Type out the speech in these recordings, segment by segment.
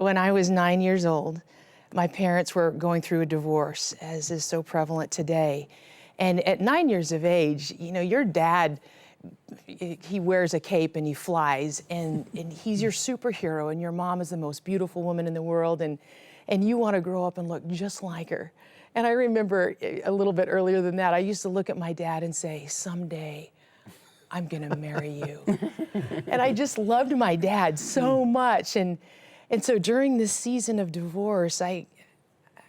when I was 9 years old, my parents were going through a divorce, as is so prevalent today. And at 9 years of age, you know, your dad, he wears a cape and he flies, and he's your superhero, and your mom is the most beautiful woman in the world, and you want to grow up and look just like her. And I remember a little bit earlier than that, I used to look at my dad and say, someday I'm gonna marry you. And I just loved my dad so much. And so during this season of divorce, I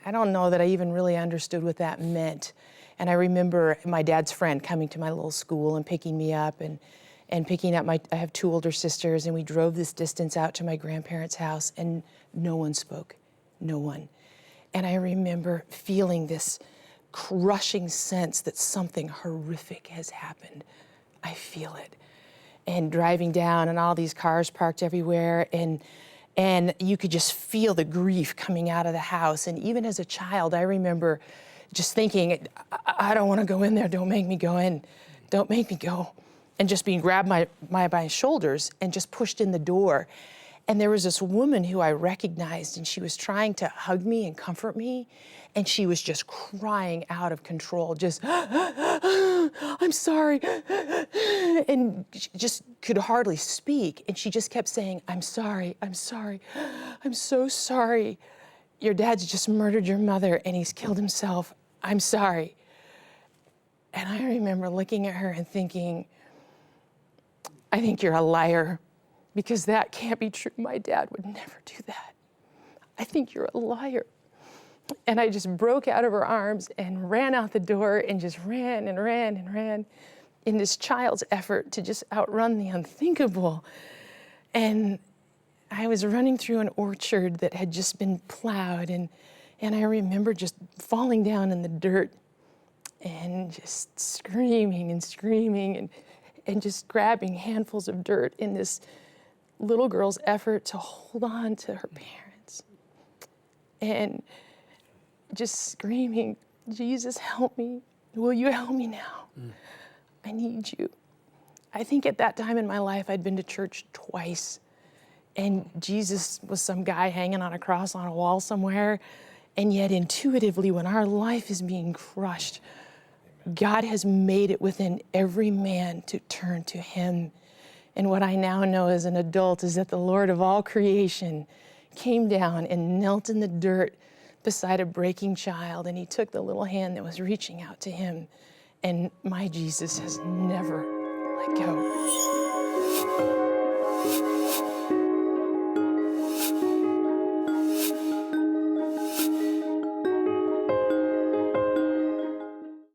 don't know that I even really understood what that meant. And I remember my dad's friend coming to my little school and picking me up and picking up I have two older sisters, and we drove this distance out to my grandparents' house, and no one spoke, no one. And I remember feeling this crushing sense that something horrific has happened. I feel it. And driving down, and all these cars parked everywhere, and you could just feel the grief coming out of the house. And even as a child, I remember just thinking, I don't want to go in there. Don't make me go in. Don't make me go. And just being grabbed by my shoulders and just pushed in the door. And there was this woman who I recognized, and she was trying to hug me and comfort me. And she was just crying out of control, just, I'm sorry. And she just could hardly speak. And she just kept saying, I'm sorry, I'm sorry, I'm so sorry. Your dad's just murdered your mother and he's killed himself. I'm sorry. And I remember looking at her and thinking, I think you're a liar, because that can't be true. My dad would never do that. I think you're a liar. And I just broke out of her arms and ran out the door and just ran and ran and ran in this child's effort to just outrun the unthinkable. And I was running through an orchard that had just been plowed, and I remember just falling down in the dirt and just screaming and screaming and just grabbing handfuls of dirt in this little girl's effort to hold on to her parents. And just screaming, Jesus, help me. Will you help me now? I need you. I think at that time in my life, I'd been to church twice. And Jesus was some guy hanging on a cross on a wall somewhere. And yet intuitively, when our life is being crushed, God has made it within every man to turn to him. And what I now know as an adult is that the Lord of all creation came down and knelt in the dirt beside a breaking child, and he took the little hand that was reaching out to him. And my Jesus has never let go.